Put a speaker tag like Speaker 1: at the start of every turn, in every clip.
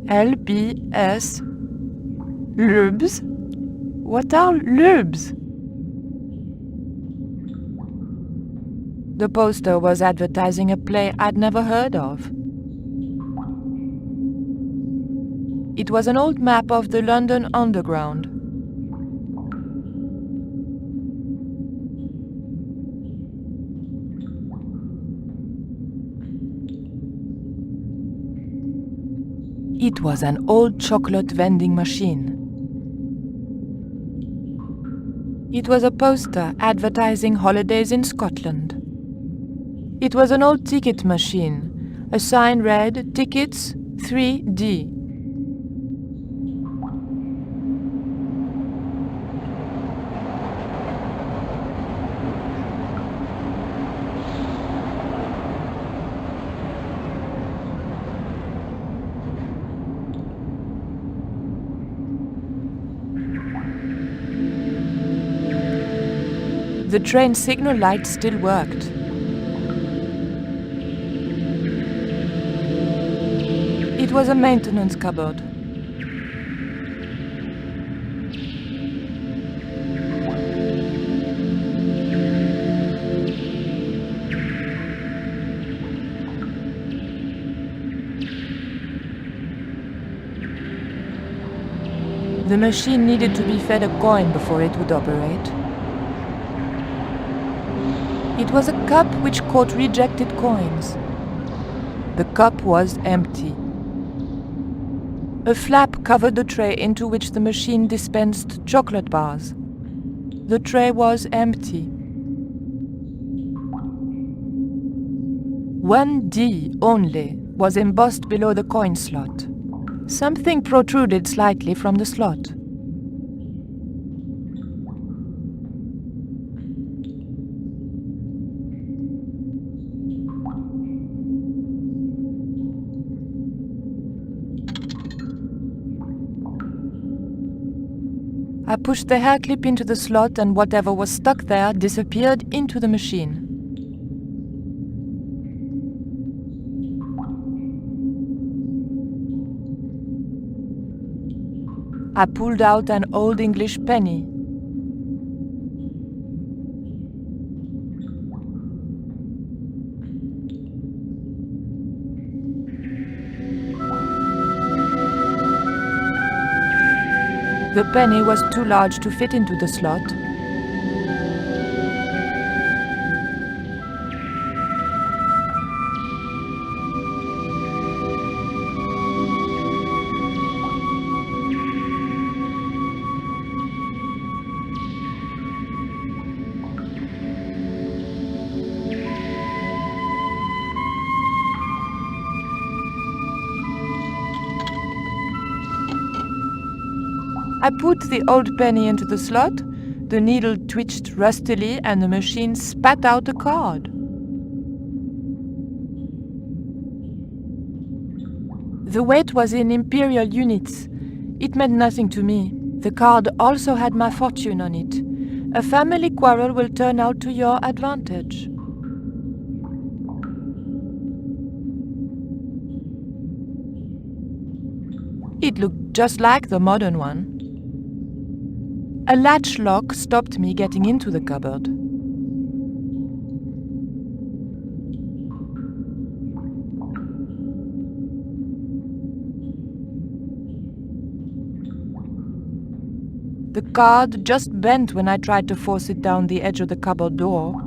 Speaker 1: LBS. Lubs? What are lubs? The poster was advertising a play I'd never heard of. It was an old map of the London Underground. It was an old chocolate vending machine. It was a poster advertising holidays in Scotland. It was an old ticket machine. A sign read, "Tickets 3D." The train signal light still worked. It was a maintenance cupboard. The machine needed to be fed a coin before it would operate. It was a cup which caught rejected coins. The cup was empty. A flap covered the tray into which the machine dispensed chocolate bars. The tray was empty. 1D only was embossed below the coin slot. Something protruded slightly from the slot. I pushed the hair clip into the slot and whatever was stuck there disappeared into the machine. I pulled out an old English penny. The penny was too large to fit into the slot. I put the old penny into the slot, the needle twitched rustily and the machine spat out a card. The weight was in imperial units. It meant nothing to me. The card also had my fortune on it. A family quarrel will turn out to your advantage. It looked just like the modern one. A latch lock stopped me getting into the cupboard. The card just bent when I tried to force it down the edge of the cupboard door.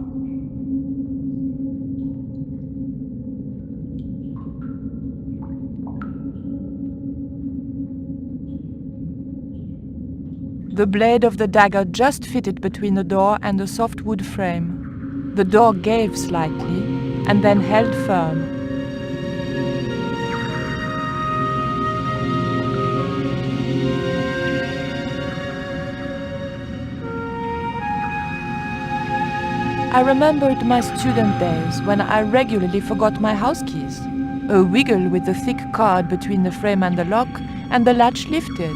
Speaker 1: The blade of the dagger just fitted between the door and the soft wood frame. The door gave slightly and then held firm. I remembered my student days when I regularly forgot my house keys. A wiggle with the thick card between the frame and the lock, and the latch lifted.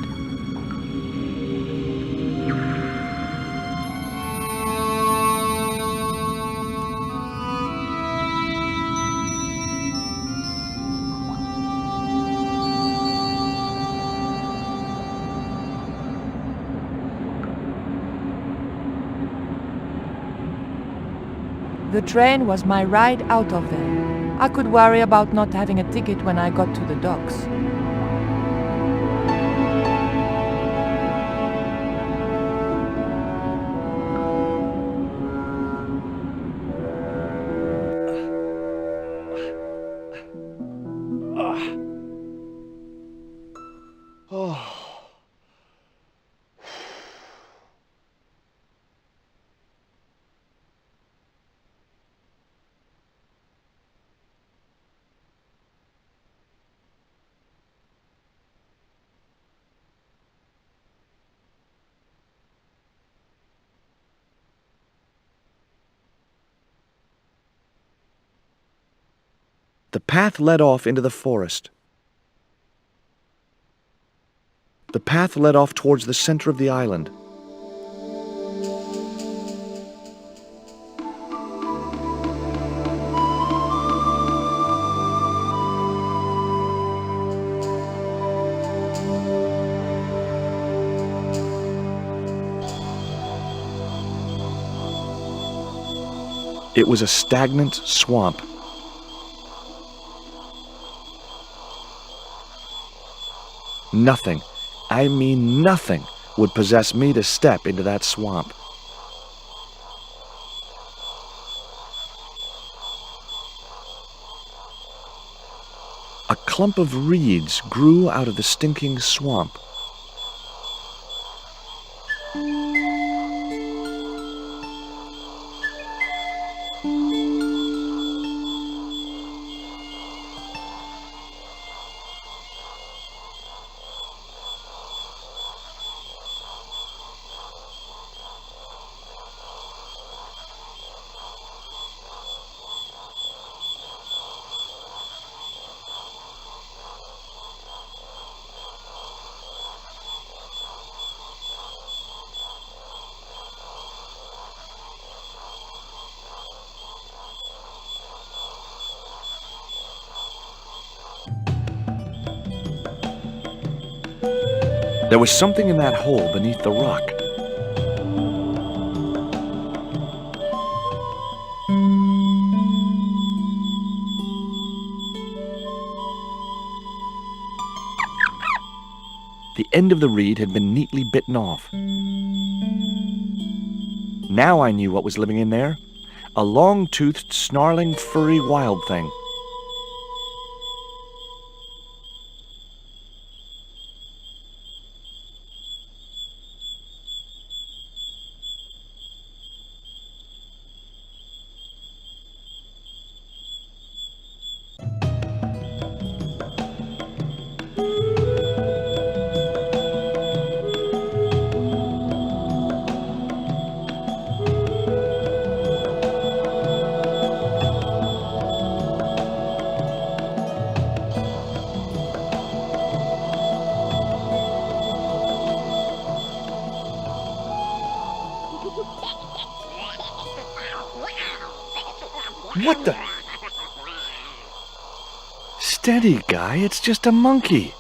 Speaker 1: The train was my ride out of there. I could worry about not having a ticket when I got to the docks.
Speaker 2: The path led off into the forest. The path led off towards the center of the island. It was a stagnant swamp. Nothing, I mean nothing, would possess me to step into that swamp. A clump of reeds grew out of the stinking swamp. There was something in that hole beneath the rock. The end of the reed had been neatly bitten off. Now I knew what was living in there. A long-toothed, snarling, furry wild thing. What the? Steady, guy, it's just a monkey.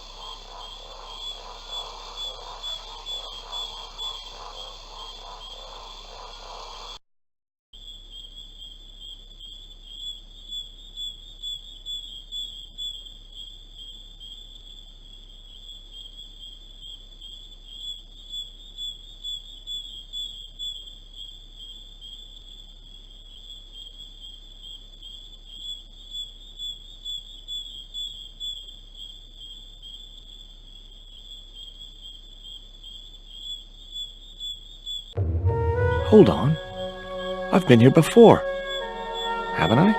Speaker 2: Hold on. I've been here before. Haven't I?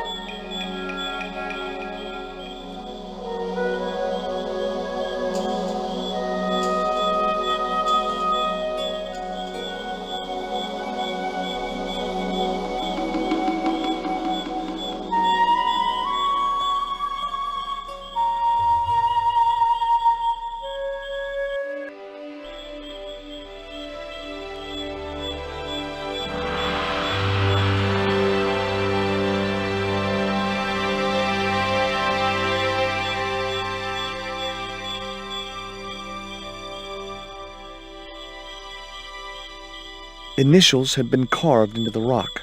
Speaker 2: Initials had been carved into the rock.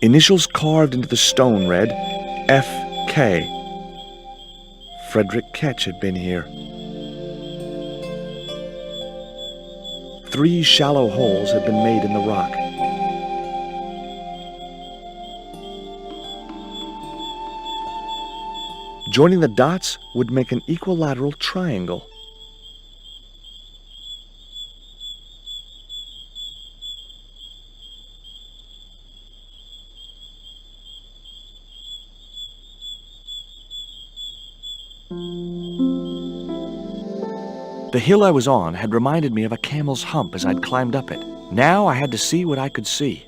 Speaker 2: Initials carved into the stone read F.K. Frederick Ketch had been here. 3 shallow holes had been made in the rock. Joining the dots would make an equilateral triangle. The hill I was on had reminded me of a camel's hump as I'd climbed up it. Now I had to see what I could see.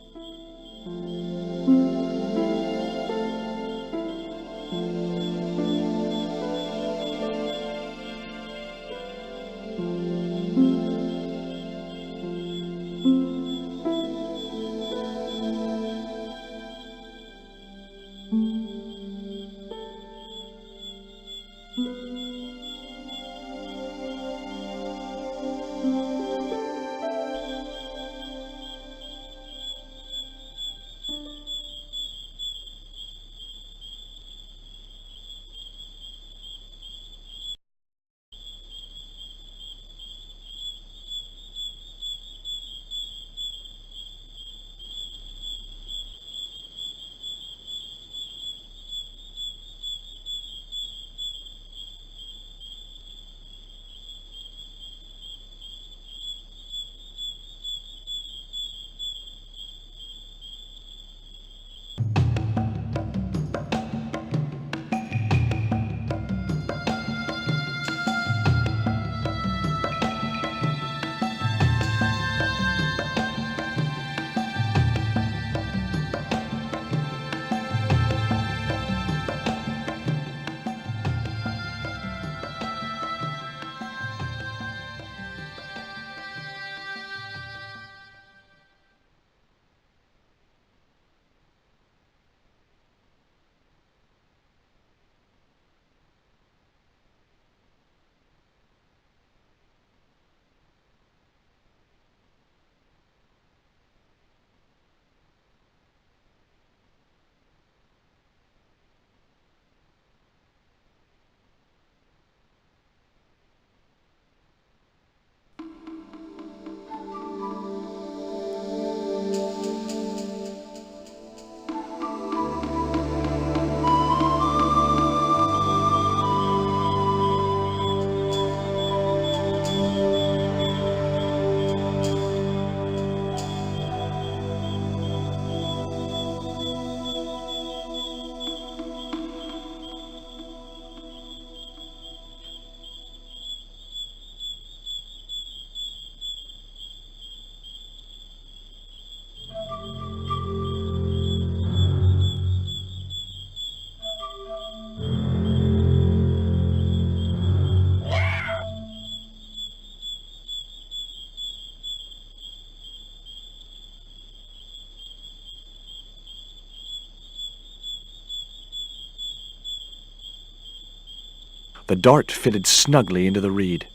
Speaker 2: The dart fitted snugly into the reed.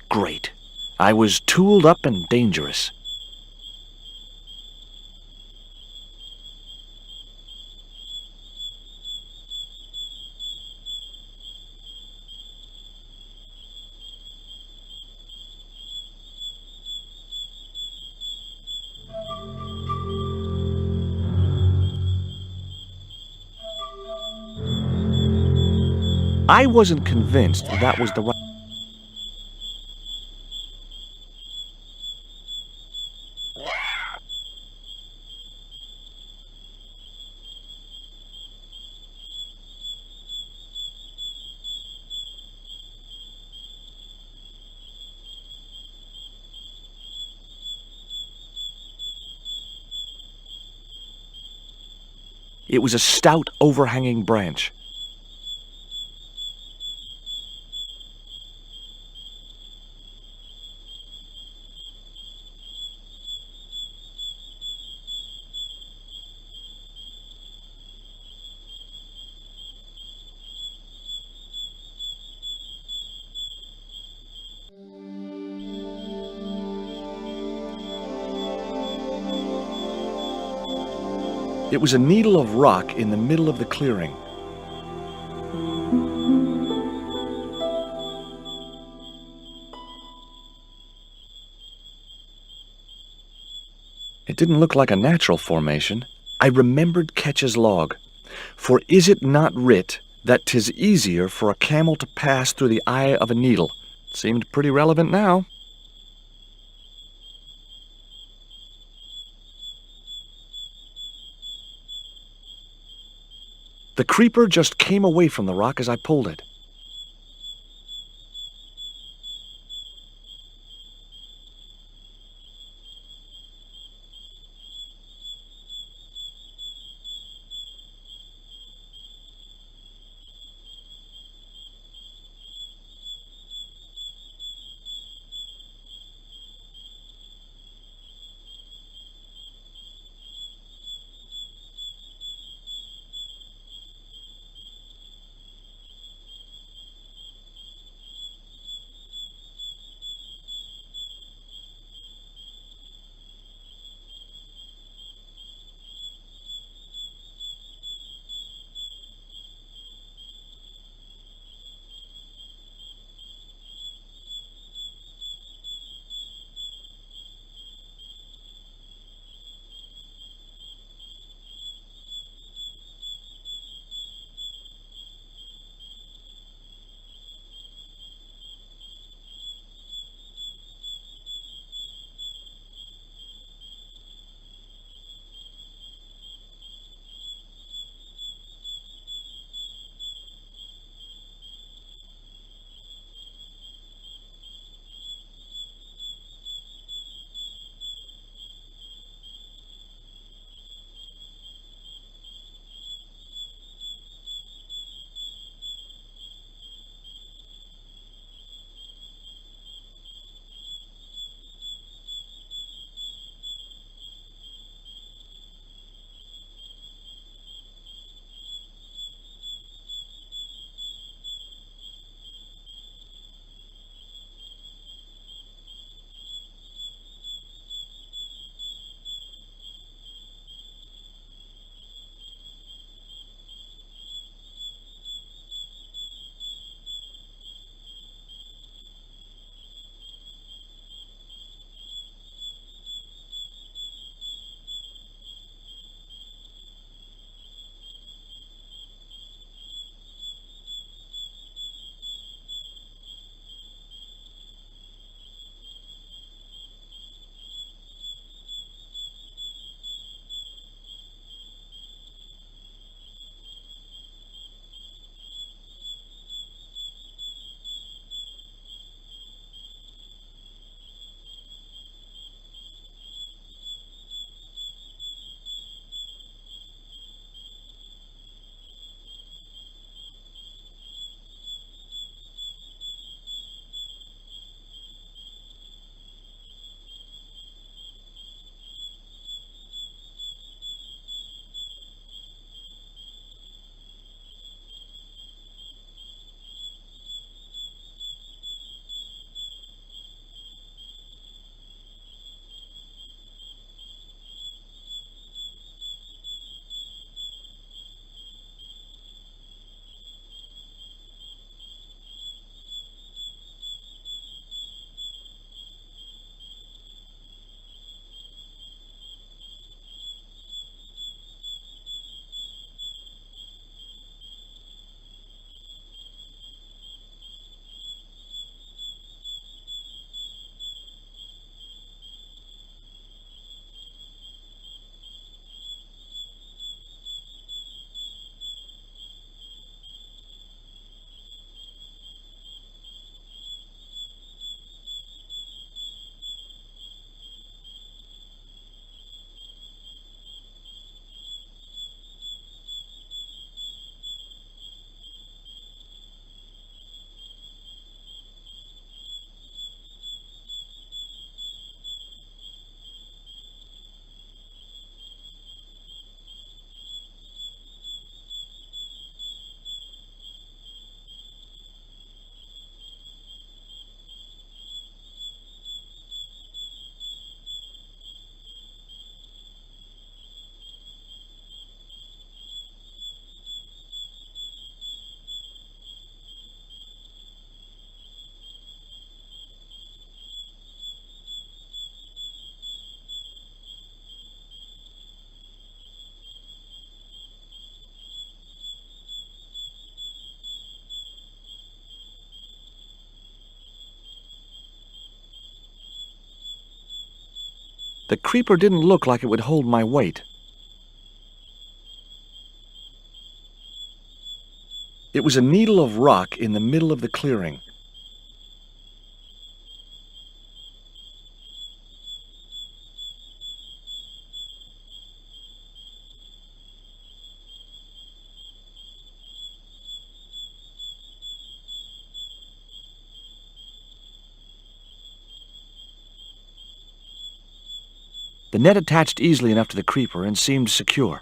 Speaker 2: Great. I was tooled up and dangerous. I wasn't convinced that was the right... It was a stout, overhanging branch. It was a needle of rock in the middle of the clearing. It didn't look like a natural formation. I remembered Ketch's log. For is it not writ that 'tis easier for a camel to pass through the eye of a needle? Seemed pretty relevant now. The creeper just came away from the rock as I pulled it. The creeper didn't look like it would hold my weight. It was a needle of rock in the middle of the clearing. The net attached easily enough to the creeper and seemed secure.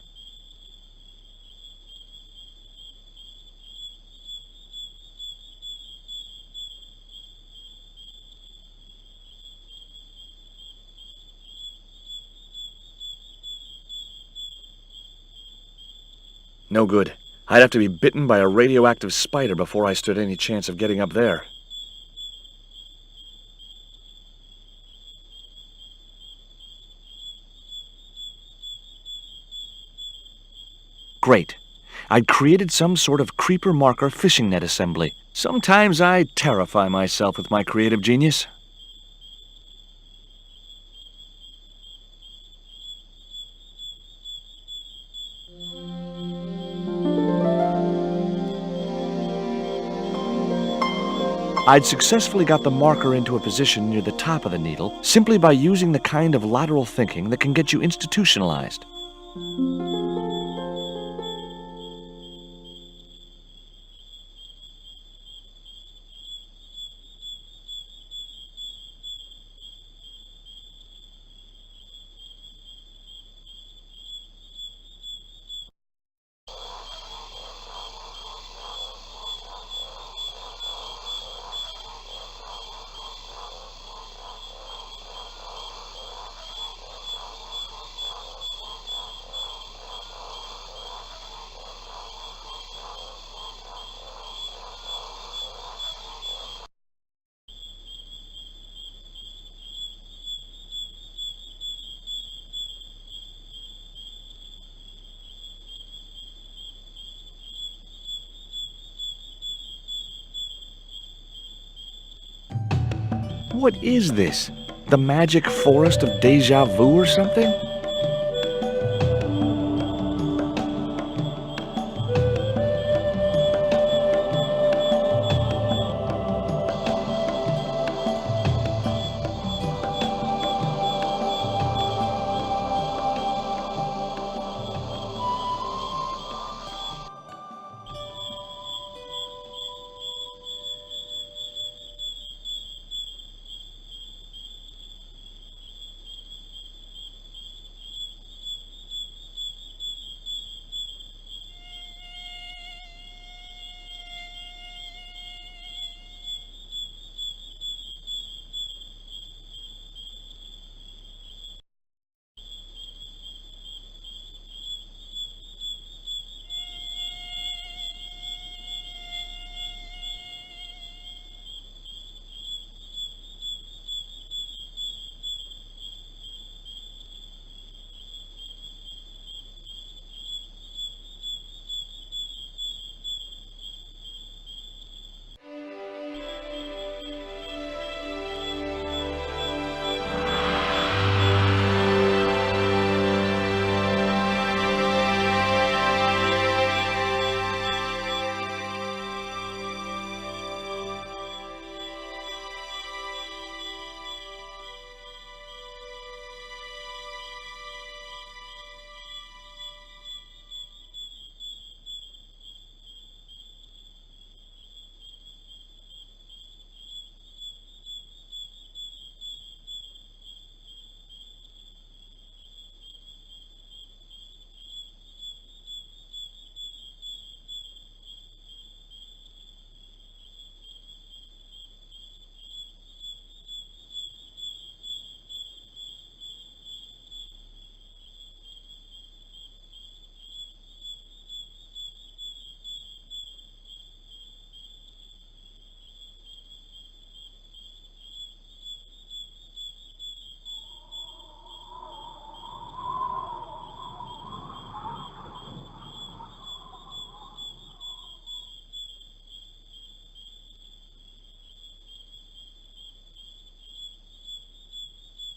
Speaker 2: No good. I'd have to be bitten by a radioactive spider before I stood any chance of getting up there. Great. I'd created some sort of creeper marker fishing net assembly. Sometimes I terrify myself with my creative genius. I'd successfully got the marker into a position near the top of the needle simply by using the kind of lateral thinking that can get you institutionalized. What is this? The magic forest of deja vu or something?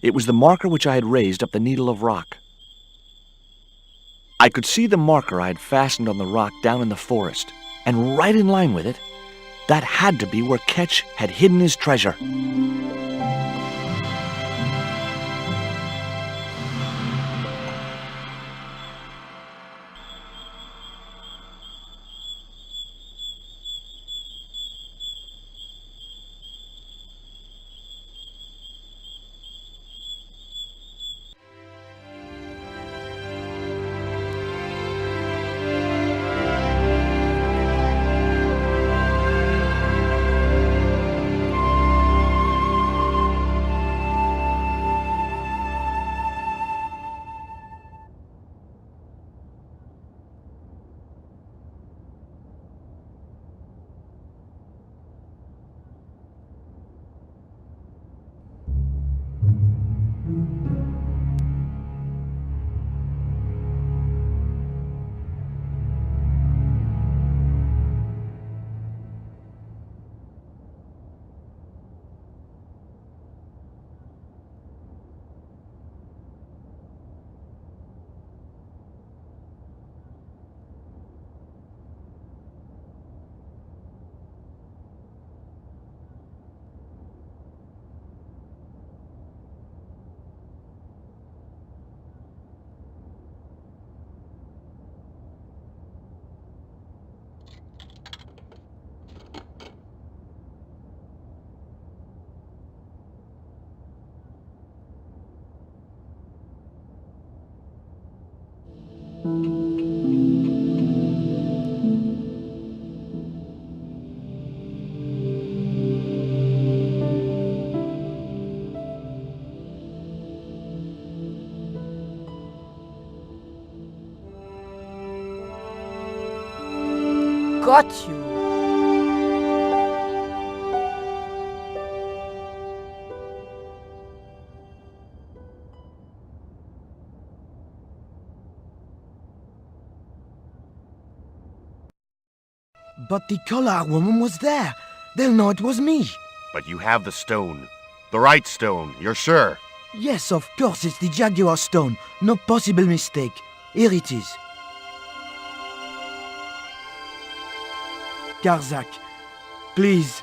Speaker 2: It was the marker which I had raised up the needle of rock. I could see the marker I had fastened on the rock down in the forest, and right in line with it, that had to be where Ketch had hidden his treasure.
Speaker 1: Got you.
Speaker 3: But the collar woman was there. They'll know it was me.
Speaker 4: But you have the stone. The right stone, you're sure?
Speaker 3: Yes, of course, it's the Jaguar stone. No possible mistake. Here it is. Karzak, please.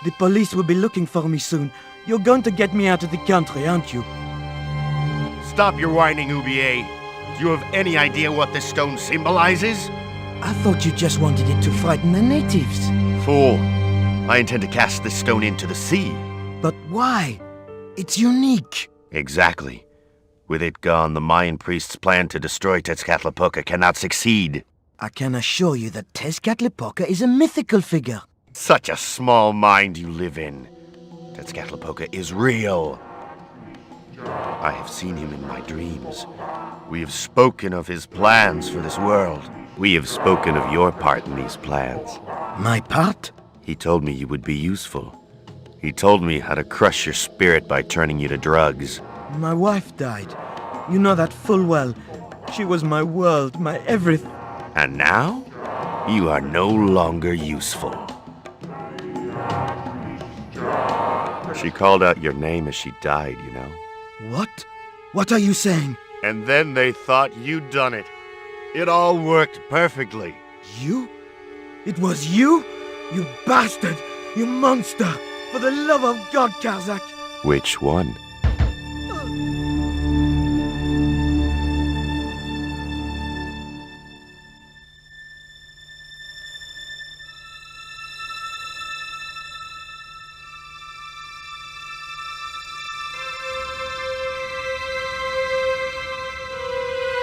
Speaker 3: The police will be looking for me soon. You're going to get me out of the country, aren't you?
Speaker 4: Stop your whining, Ubier. Do you have any idea what this stone symbolizes?
Speaker 3: I thought you just wanted it to frighten the natives.
Speaker 4: Fool. I intend to cast this stone into the sea.
Speaker 3: But why? It's unique.
Speaker 4: Exactly. With it gone, the Mayan priest's plan to destroy Tezcatlipoca cannot succeed.
Speaker 3: I can assure you that Tezcatlipoca is a mythical figure.
Speaker 4: Such a small mind you live in. Tezcatlipoca is real. I have seen him in my dreams. We have spoken of his plans for this world. We have spoken of your part in these plans.
Speaker 3: My part?
Speaker 4: He told me you would be useful. He told me how to crush your spirit by turning you to drugs.
Speaker 3: My wife died. You know that full well. She was my world, my everything.
Speaker 4: And now, you are no longer useful. She called out your name as she died, you know?
Speaker 3: What? What are you saying?
Speaker 4: And then they thought you'd done it. It all worked perfectly.
Speaker 3: You? It was you? You bastard! You monster! For the love of God, Karzak!
Speaker 4: Which one?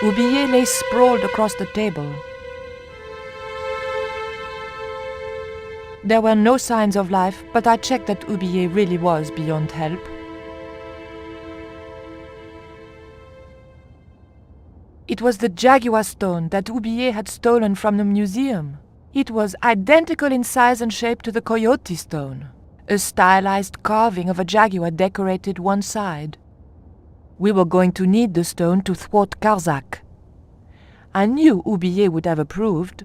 Speaker 1: Ubier lay sprawled across the table. There were no signs of life, but I checked that Ubier really was beyond help. It was the Jaguar stone that Ubier had stolen from the museum. It was identical in size and shape to the Coyote stone. A stylized carving of a jaguar decorated one side. We were going to need the stone to thwart Karzak. I knew Ubier would have approved.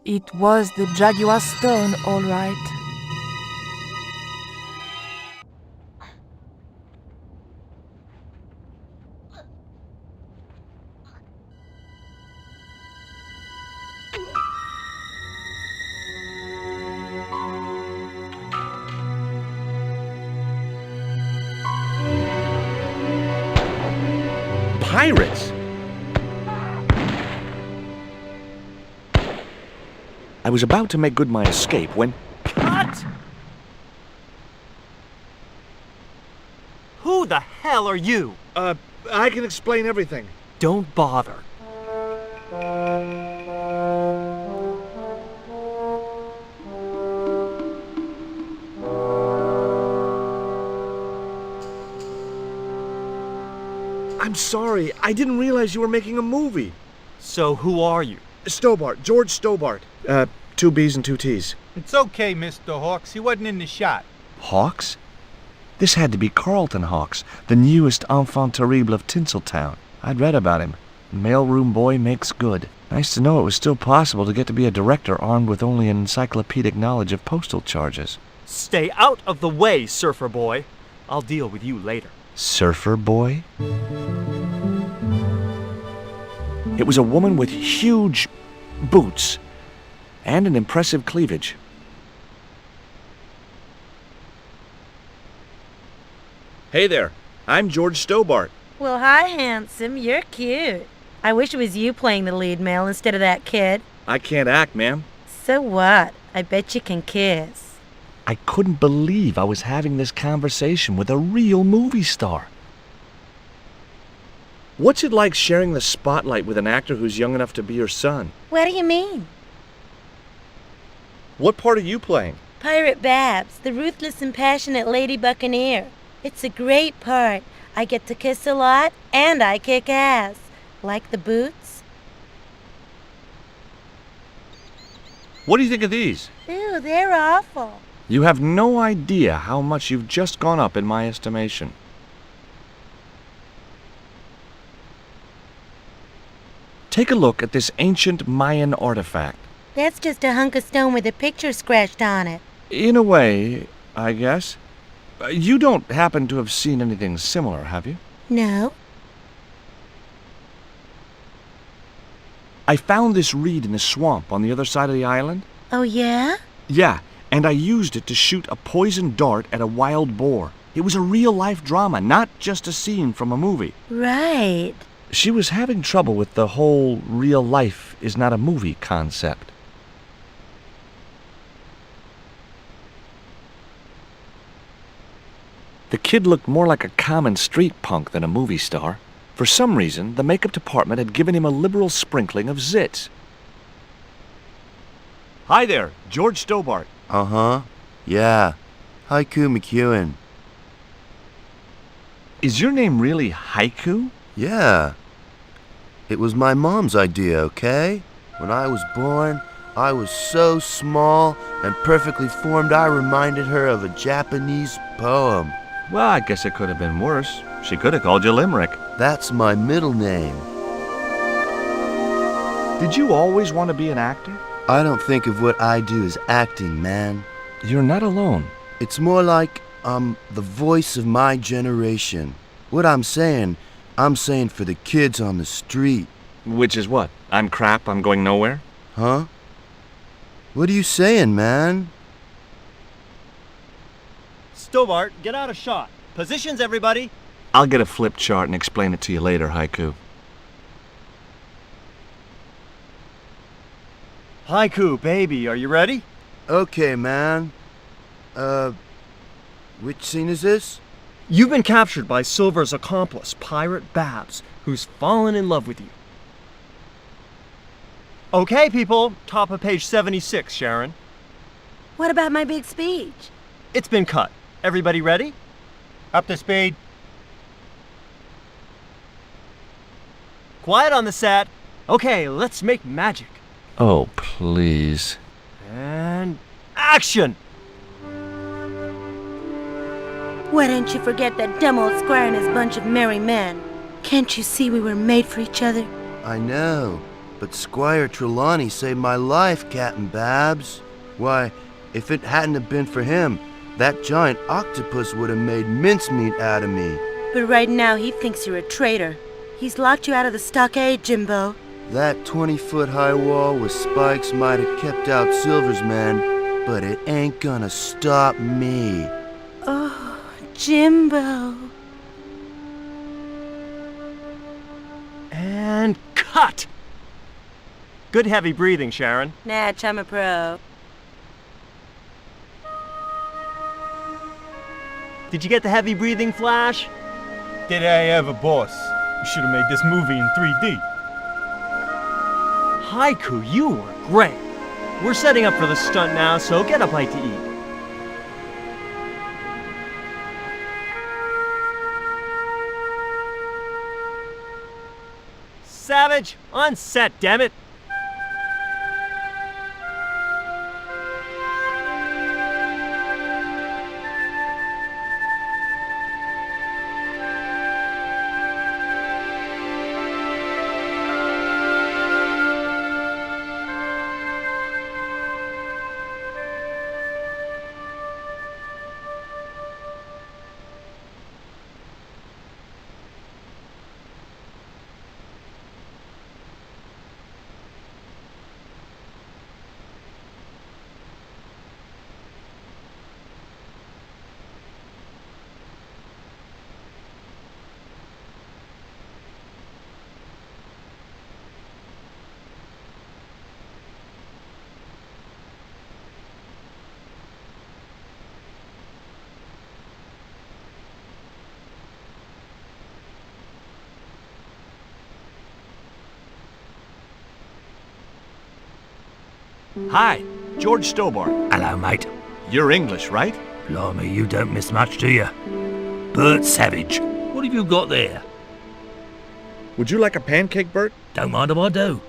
Speaker 1: It was the Jaguar stone, all right.
Speaker 2: pirates! I was about to make good my escape when...
Speaker 5: Cut! Who the hell are you?
Speaker 2: I can explain everything.
Speaker 5: Don't bother.
Speaker 2: I'm sorry. I didn't realize you were making a movie.
Speaker 5: So who are you?
Speaker 2: Stobart. George Stobart. 2 B's and 2 T's.
Speaker 6: It's okay, Mr. Hawks. He wasn't in the shot.
Speaker 2: Hawks? This had to be Carlton Hawks, the newest enfant terrible of Tinseltown. I'd read about him. Mailroom boy makes good. Nice to know it was still possible to get to be a director armed with only an encyclopedic knowledge of postal charges.
Speaker 5: Stay out of the way, surfer boy. I'll deal with you later.
Speaker 2: Surfer boy? It was a woman with huge boots and an impressive cleavage. Hey there, I'm George Stobart.
Speaker 7: Well, hi, handsome. You're cute. I wish it was you playing the lead male instead of that kid.
Speaker 2: I can't act, ma'am.
Speaker 7: So what? I bet you can kiss.
Speaker 2: I couldn't believe I was having this conversation with a real movie star. What's it like sharing the spotlight with an actor who's young enough to be your son?
Speaker 7: What do you mean?
Speaker 2: What part are you playing?
Speaker 7: Pirate Babs, the ruthless and passionate lady buccaneer. It's a great part. I get to kiss a lot, and I kick ass. Like the boots?
Speaker 2: What do you think of these?
Speaker 7: Ew, they're awful.
Speaker 2: You have no idea how much you've just gone up in my estimation. Take a look at this ancient Mayan artifact.
Speaker 7: That's just a hunk of stone with a picture scratched on it.
Speaker 2: In a way, I guess. You don't happen to have seen anything similar, have you?
Speaker 7: No.
Speaker 2: I found this reed in the swamp on the other side of the island.
Speaker 7: Oh, yeah?
Speaker 2: Yeah, and I used it to shoot a poisoned dart at a wild boar. It was a real-life drama, not just a scene from a movie.
Speaker 7: Right.
Speaker 2: She was having trouble with the whole real life is not a movie concept. The kid looked more like a common street punk than a movie star. For some reason, the makeup department had given him a liberal sprinkling of zits. Hi there, George Stobart.
Speaker 4: Uh-huh. Yeah. Haiku McEwen.
Speaker 2: Is your name really Haiku?
Speaker 4: Yeah. It was my mom's idea, okay? When I was born, I was so small and perfectly formed I reminded her of a Japanese poem.
Speaker 2: Well, I guess it could have been worse. She could have called you Limerick.
Speaker 4: That's my middle name.
Speaker 2: Did you always want to be an actor?
Speaker 4: I don't think of what I do as acting, man.
Speaker 2: You're not alone.
Speaker 4: It's more like I'm the voice of my generation. What I'm saying for the kids on the street.
Speaker 2: Which is what? I'm crap, I'm going nowhere?
Speaker 4: Huh? What are you saying, man?
Speaker 5: Stobart, get out of shot. Positions, everybody.
Speaker 2: I'll get a flip chart and explain it to you later, Haiku.
Speaker 5: Haiku, baby, are you ready?
Speaker 4: Okay, man. Which scene is this?
Speaker 5: You've been captured by Silver's accomplice, Pirate Babs, who's fallen in love with you. Okay, people, top of page 76, Sharon.
Speaker 7: What about my big speech?
Speaker 5: It's been cut. Everybody ready?
Speaker 6: Up to speed.
Speaker 5: Quiet on the set. Okay, let's make magic.
Speaker 2: Oh, please.
Speaker 5: And action!
Speaker 7: Why don't you forget that dumb old squire and his bunch of merry men? Can't you see we were made for each other?
Speaker 4: I know, but Squire Trelawney saved my life, Captain Babs. Why, if it hadn't have been for him, that giant octopus would have made mincemeat out of me.
Speaker 7: But right now he thinks you're a traitor. He's locked you out of the stockade, Jimbo.
Speaker 4: That 20-foot-high wall with spikes might have kept out Silver's men, but it ain't gonna stop me.
Speaker 7: Oh, Jimbo.
Speaker 5: Cut! Good heavy breathing, Sharon.
Speaker 7: Natch, I'm a pro.
Speaker 5: Did you get the heavy breathing, Flash?
Speaker 6: Did I ever, boss? You should have made this movie in 3D.
Speaker 5: Haiku, you were great. We're setting up for the stunt now, so get a bite to eat. Savage, on set, damn it.
Speaker 2: Hi, George Stobart.
Speaker 8: Hello, mate.
Speaker 2: You're English, right?
Speaker 8: Blimey, you don't miss much, do you? Bert Savage. What have you got there?
Speaker 2: Would you like a pancake, Bert?
Speaker 8: Don't mind if I do.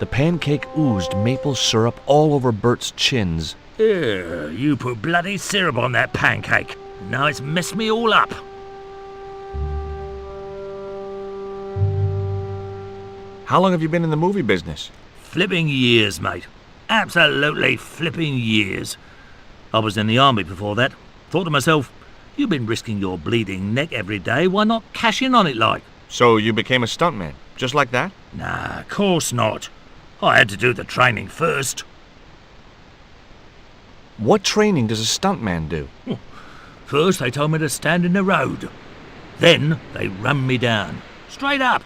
Speaker 2: The pancake oozed maple syrup all over Bert's chins.
Speaker 8: Ew, you put bloody syrup on that pancake. Now it's messed me all up.
Speaker 2: How long have you been in the movie business?
Speaker 8: Flipping years, mate. Absolutely flipping years. I was in the army before that. Thought to myself, you've been risking your bleeding neck every day, why not cash in on it like?
Speaker 2: So you became a stuntman, just like that?
Speaker 8: Nah, of course not. I had to do the training first.
Speaker 2: What training does a stuntman do?
Speaker 8: First they told me to stand in the road. Then they rammed me down. Straight up.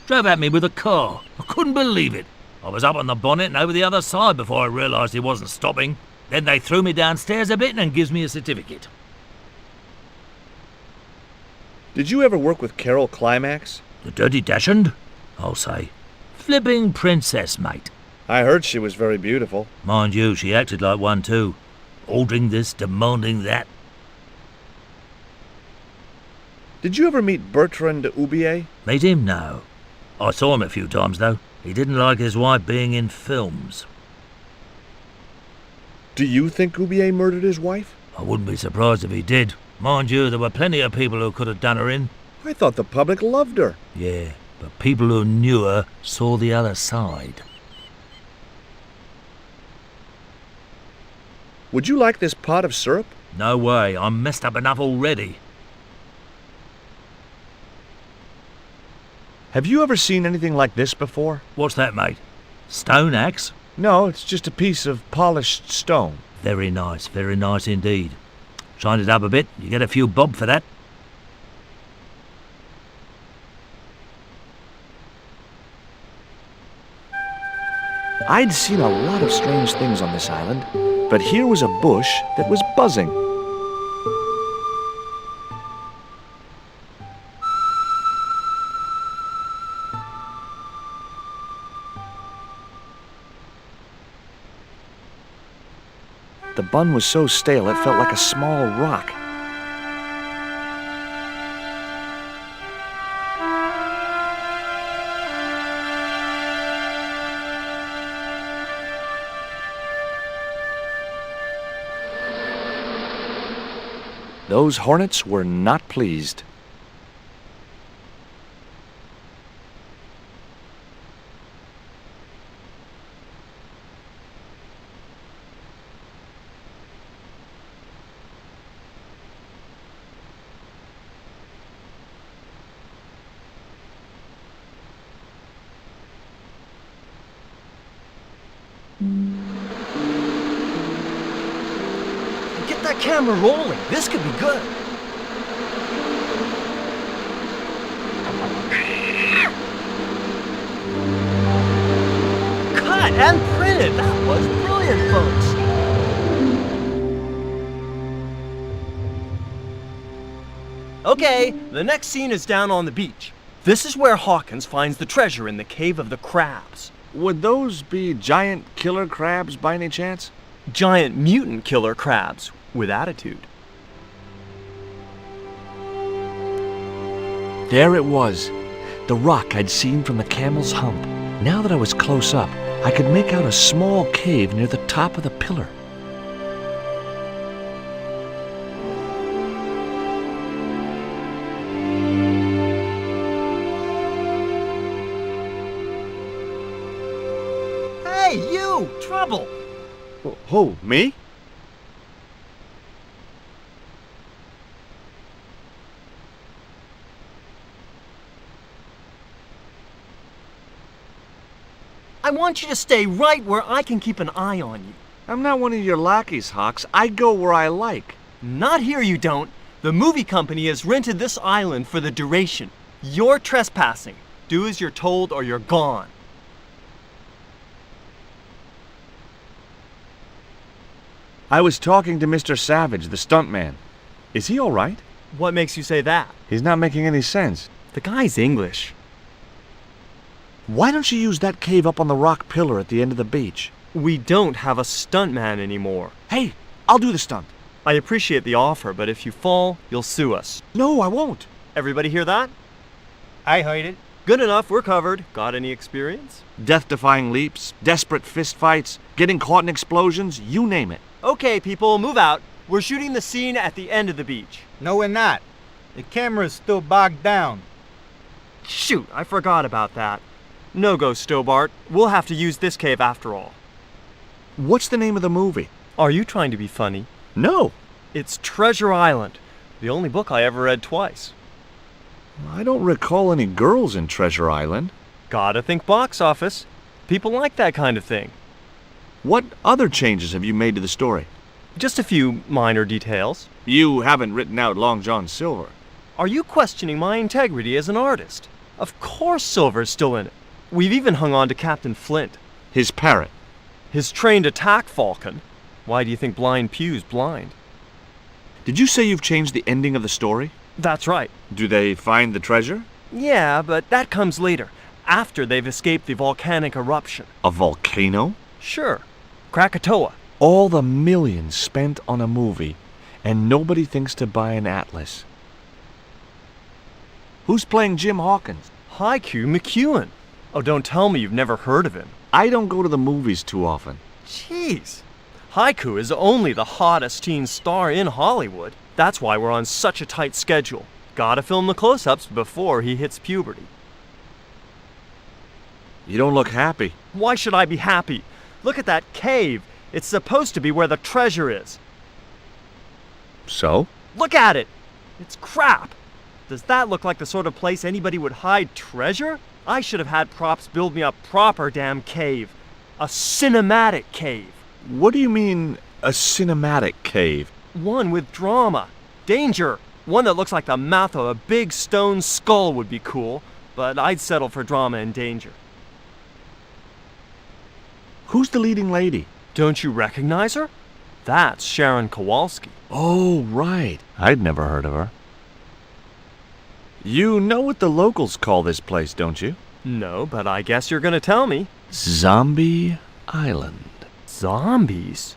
Speaker 8: Drove at me with a car. I couldn't believe it. I was up on the bonnet and over the other side before I realised he wasn't stopping. Then they threw me downstairs a bit and gives me a certificate.
Speaker 2: Did you ever work with Carol Climax?
Speaker 8: The Dirty Dachshund? I'll say. Flipping princess, mate.
Speaker 2: I heard she was very beautiful.
Speaker 8: Mind you, she acted like one too. Ordering this, demanding that.
Speaker 2: Did you ever meet Bertrand Oubier?
Speaker 8: Meet him? No. I saw him a few times, though. He didn't like his wife being in films.
Speaker 2: Do you think Oubier murdered his wife?
Speaker 8: I wouldn't be surprised if he did. Mind you, there were plenty of people who could have done her in.
Speaker 2: I thought the public loved her.
Speaker 8: Yeah, but people who knew her saw the other side.
Speaker 2: Would you like this pot of syrup?
Speaker 8: No way, I'm messed up enough already.
Speaker 2: Have you ever seen anything like this before?
Speaker 8: What's that, mate? Stone axe?
Speaker 2: No, it's just a piece of polished stone.
Speaker 8: Very nice indeed. Shine it up a bit, you get a few bob for that.
Speaker 2: I'd seen a lot of strange things on this island, but here was a bush that was buzzing. The bun was so stale it felt like a small rock. Those hornets were not pleased.
Speaker 5: Get that camera rolling. This could be good. and printed. That was brilliant, folks. Okay, the next scene is down on the beach. This is where Hawkins finds the treasure in the Cave of the Crabs.
Speaker 2: Would those be giant killer crabs by any chance?
Speaker 5: Giant mutant killer crabs with attitude.
Speaker 2: There it was, the rock I'd seen from the camel's hump. Now that I was close up, I could make out a small cave near the top of the pillar.
Speaker 5: Hey, you! Trouble!
Speaker 2: Who, me?
Speaker 5: I want you to stay right where I can keep an eye on you.
Speaker 2: I'm not one of your lackeys, Hawks. I go where I like.
Speaker 5: Not here, you don't. The movie company has rented this island for the duration. You're trespassing. Do as you're told or you're gone.
Speaker 2: I was talking to Mr. Savage, the stuntman. Is he all right?
Speaker 5: What makes you say that?
Speaker 2: He's not making any sense.
Speaker 5: The guy's English.
Speaker 2: Why don't you use that cave up on the rock pillar at the end of the beach?
Speaker 5: We don't have a stuntman anymore.
Speaker 2: Hey, I'll do the stunt.
Speaker 5: I appreciate the offer, but if you fall, you'll sue us.
Speaker 2: No, I won't.
Speaker 5: Everybody hear that?
Speaker 6: I heard it.
Speaker 5: Good enough, we're covered. Got any experience?
Speaker 2: Death-defying leaps, desperate fistfights, getting caught in explosions, you name it.
Speaker 5: Okay, people, move out. We're shooting the scene at the end of the beach.
Speaker 6: No, we're not. The camera's still bogged down.
Speaker 5: Shoot, I forgot about that. No go, Stobart. We'll have to use this cave after all.
Speaker 2: What's the name of the movie?
Speaker 5: Are you trying to be funny?
Speaker 2: No.
Speaker 5: It's Treasure Island, the only book I ever read twice.
Speaker 2: I don't recall any girls in Treasure Island.
Speaker 5: Gotta think box office. People like that kind of thing.
Speaker 2: What other changes have you made to the story?
Speaker 5: Just a few minor details.
Speaker 2: You haven't written out Long John Silver.
Speaker 5: Are you questioning my integrity as an artist? Of course Silver's still in it. We've even hung on to Captain Flint.
Speaker 2: His parrot.
Speaker 5: His trained attack falcon. Why do you think Blind Pew's blind?
Speaker 2: Did you say you've changed the ending of the story?
Speaker 5: That's right.
Speaker 2: Do they find the treasure?
Speaker 5: Yeah, but that comes later, after they've escaped the volcanic eruption.
Speaker 2: A volcano?
Speaker 5: Sure. Krakatoa.
Speaker 2: All the millions spent on a movie, and nobody thinks to buy an atlas. Who's playing Jim Hawkins?
Speaker 5: Haiku McEwen. Oh, don't tell me you've never heard of him.
Speaker 2: I don't go to the movies too often.
Speaker 5: Jeez. Haiku is only the hottest teen star in Hollywood. That's why we're on such a tight schedule. Gotta film the close-ups before he hits puberty.
Speaker 2: You don't look happy.
Speaker 5: Why should I be happy? Look at that cave. It's supposed to be where the treasure is.
Speaker 2: So?
Speaker 5: Look at it. It's crap. Does that look like the sort of place anybody would hide treasure? I should have had props build me a proper damn cave. A cinematic cave.
Speaker 2: What do you mean, a cinematic cave?
Speaker 5: One with drama. Danger. One that looks like the mouth of a big stone skull would be cool, but I'd settle for drama and danger.
Speaker 2: Who's the leading lady?
Speaker 5: Don't you recognize her? That's Sharon Kowalski.
Speaker 2: Oh, right. I'd never heard of her. You know what the locals call this place, don't you?
Speaker 5: No, but I guess you're gonna tell me.
Speaker 2: Zombie Island.
Speaker 5: Zombies?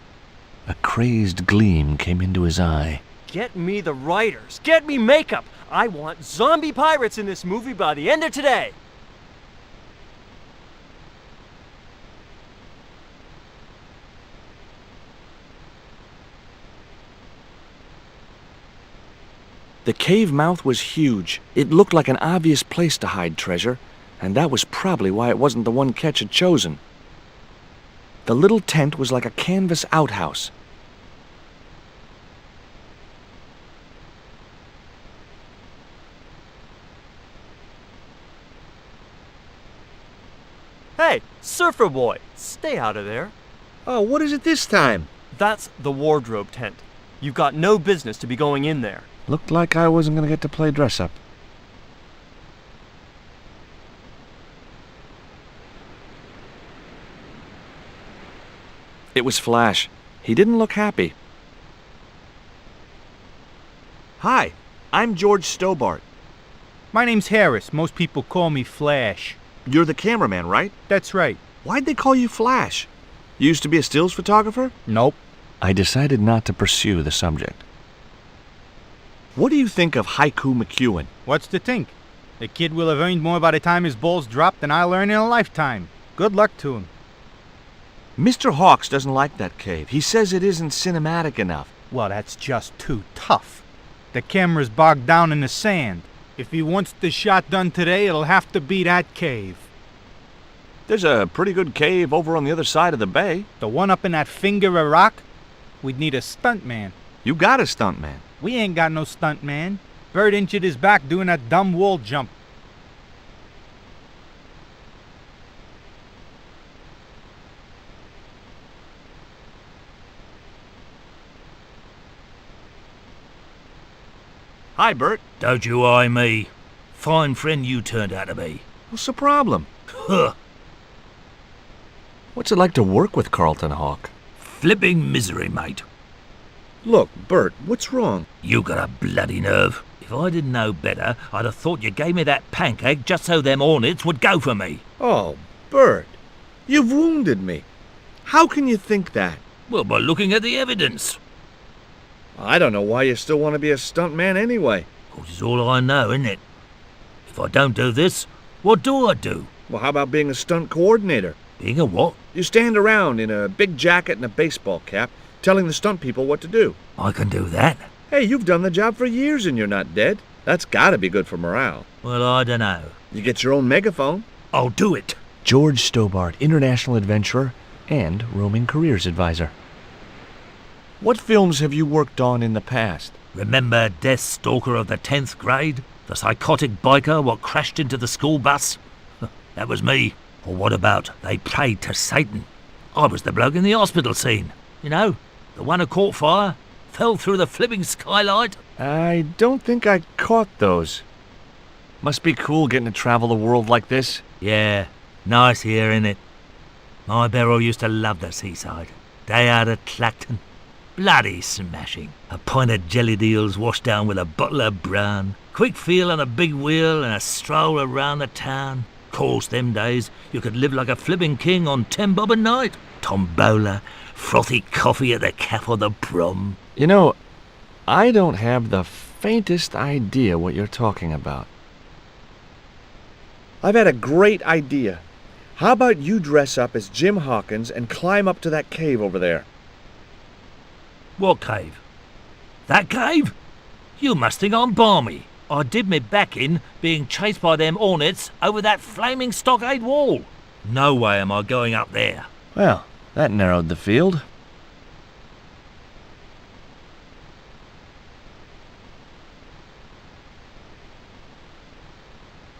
Speaker 2: A crazed gleam came into his eye.
Speaker 5: Get me the writers. Get me makeup. I want zombie pirates in this movie by the end of today.
Speaker 2: The cave mouth was huge. It looked like an obvious place to hide treasure, and that was probably why it wasn't the one Ketch had chosen. The little tent was like a canvas outhouse.
Speaker 5: Hey, surfer boy, stay out of there.
Speaker 2: Oh, what is it this time?
Speaker 5: That's the wardrobe tent. You've got no business to be going in there.
Speaker 2: Looked like I wasn't going to get to play dress-up. It was Flash. He didn't look happy. Hi, I'm George Stobart.
Speaker 6: My name's Harris. Most people call me Flash.
Speaker 2: You're the cameraman, right?
Speaker 6: That's right.
Speaker 2: Why'd they call you Flash? You used to be a stills photographer?
Speaker 6: Nope.
Speaker 2: I decided not to pursue the subject. What do you think of Haiku McEwen?
Speaker 6: What's to think? The kid will have earned more by the time his balls drop than I'll earn in a lifetime. Good luck to him.
Speaker 2: Mr. Hawks doesn't like that cave. He says it isn't cinematic enough.
Speaker 6: Well, that's just too tough. The camera's bogged down in the sand. If he wants the shot done today, it'll have to be that cave.
Speaker 2: There's a pretty good cave over on the other side of the bay.
Speaker 6: The one up in that finger of rock? We'd need a stuntman.
Speaker 2: You got a stuntman.
Speaker 6: We ain't got no stuntman. Bird injured his back doing that dumb wall jump.
Speaker 2: Hi, Bert.
Speaker 8: Don't you eye me. Fine friend you turned out to be.
Speaker 2: What's the problem?
Speaker 8: Huh.
Speaker 2: What's it like to work with Carlton Hawk?
Speaker 8: Flipping misery, mate.
Speaker 2: Look, Bert, what's wrong?
Speaker 8: You got a bloody nerve. If I didn't know better, I'd have thought you gave me that pancake just so them hornets would go for me.
Speaker 2: Oh, Bert, you've wounded me. How can you think that?
Speaker 8: Well, by looking at the evidence.
Speaker 2: I don't know why you still want to be a stuntman anyway.
Speaker 8: Which is all I know, isn't it? If I don't do this, what do I do?
Speaker 2: Well, how about being a stunt coordinator?
Speaker 8: Being a what?
Speaker 2: You stand around in a big jacket and a baseball cap, telling the stunt people what to do.
Speaker 8: I can do that.
Speaker 2: Hey, you've done the job for years and you're not dead. That's gotta be good for morale.
Speaker 8: Well, I don't know.
Speaker 2: You get your own megaphone.
Speaker 8: I'll do it.
Speaker 2: George Stobart, international adventurer and roaming careers advisor. What films have you worked on in the past?
Speaker 8: Remember Death Stalker of the 10th grade? The psychotic biker what crashed into the school bus? That was me. Or what about They Prayed to Satan? I was the bloke in the hospital scene. You know, the one who caught fire, fell through the flipping skylight.
Speaker 2: I don't think I caught those. Must be cool getting to travel the world like this.
Speaker 8: Yeah, nice here, innit? My Beryl used to love the seaside. Day out at Clacton. Bloody smashing. A pint of jellied eels washed down with a bottle of brown. Quick feel on a big wheel and a stroll around the town. Course, them days, you could live like a flipping king on 10 bob a night. Tombola, frothy coffee at the cap or the prom.
Speaker 2: You know, I don't have the faintest idea what you're talking about. I've had a great idea. How about you dress up as Jim Hawkins and climb up to that cave over there?
Speaker 8: What cave? That cave? You must think I'm balmy. I did me back in being chased by them hornets over that flaming stockade wall. No way am I going up there.
Speaker 2: Well, that narrowed the field.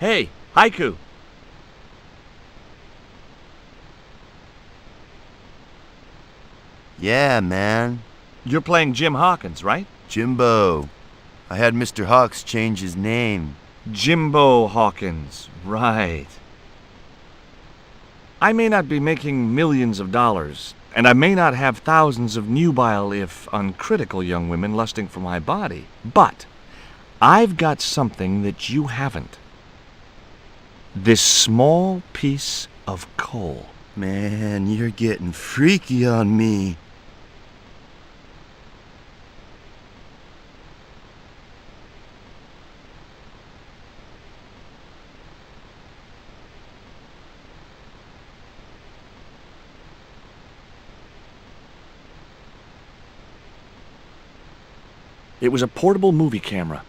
Speaker 2: Hey, Haiku.
Speaker 4: Yeah, man.
Speaker 2: You're playing Jim Hawkins, right?
Speaker 4: Jimbo. I had Mr. Hawks change his name.
Speaker 2: Jimbo Hawkins, right. I may not be making millions of dollars, and I may not have thousands of nubile, if uncritical, young women lusting for my body, but I've got something that you haven't. This small piece of coal.
Speaker 4: Man, you're getting freaky on me.
Speaker 2: It was a portable movie camera.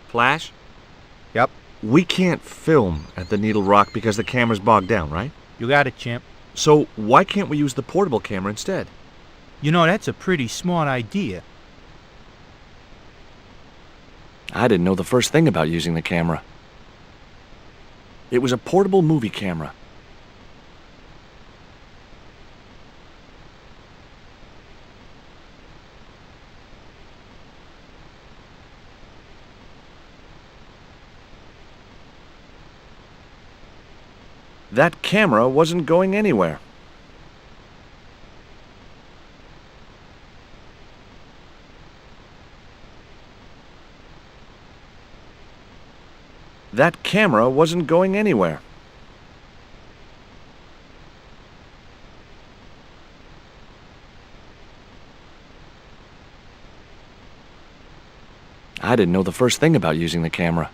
Speaker 2: Flash?
Speaker 6: Yep.
Speaker 2: We can't film at the Needle Rock because the camera's bogged down, right?
Speaker 6: You got it, champ.
Speaker 2: So why can't we use the portable camera instead?
Speaker 6: You know, that's a pretty smart idea.
Speaker 2: I didn't know the first thing about using the camera. It was a portable movie camera. That camera wasn't going anywhere. That camera wasn't going anywhere. I didn't know the first thing about using the camera.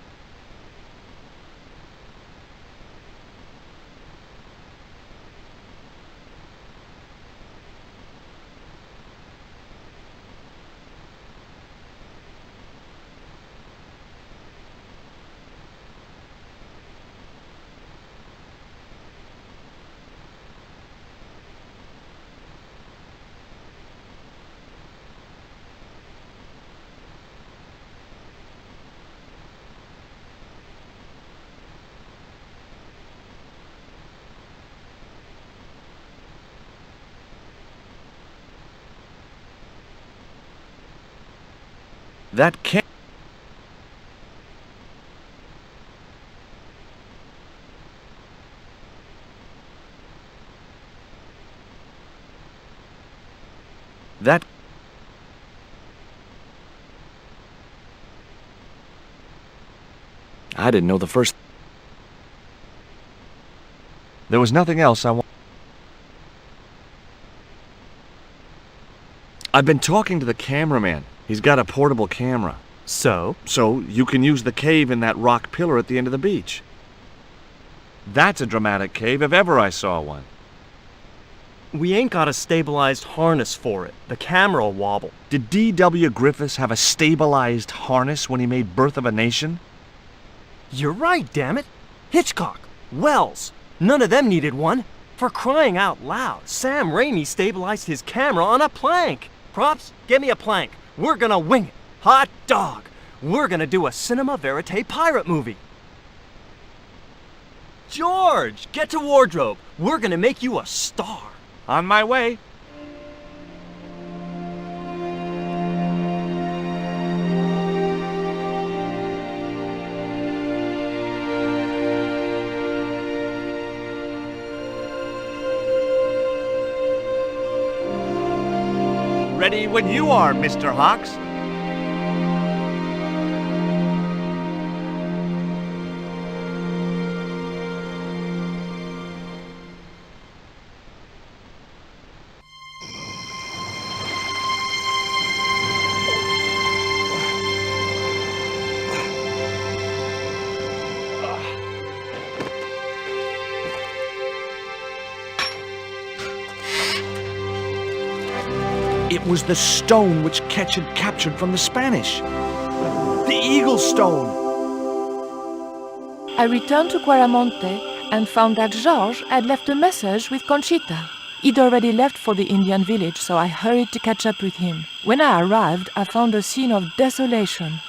Speaker 2: That can't... That... I didn't know the first... There was nothing else I want... I've been talking to the cameraman. He's got a portable camera.
Speaker 5: So?
Speaker 2: So you can use the cave in that rock pillar at the end of the beach. That's a dramatic cave if ever I saw one.
Speaker 5: We ain't got a stabilized harness for it. The camera'll wobble.
Speaker 2: Did D.W. Griffiths have a stabilized harness when he made Birth of a Nation?
Speaker 5: You're right, damn it. Hitchcock, Wells, none of them needed one. For crying out loud, Sam Raimi stabilized his camera on a plank. Props, get me a plank. We're gonna wing it. Hot dog. We're gonna do a cinema verite pirate movie. George, get to wardrobe. We're gonna make you a star.
Speaker 2: On my way. Ready when you are, Mr. Hawks. It was the stone which Ketch had captured from the Spanish. The Eagle Stone.
Speaker 1: I returned to Quaramonte and found that Georges had left a message with Conchita. He'd already left for the Indian village, so I hurried to catch up with him. When I arrived, I found a scene of desolation.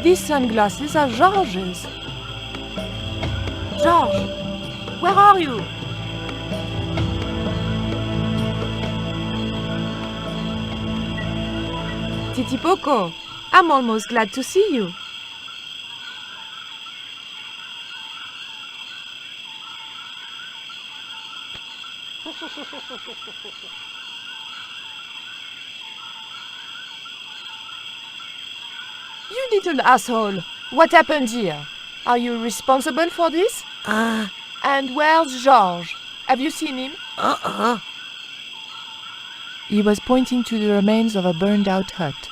Speaker 1: These sunglasses are Georges. Georges, where are you? Titi Poco, I'm almost glad to see you. You little asshole! What happened here? Are you responsible for this? And where's Georges? Have you seen him? He was pointing to the remains of a burned-out hut.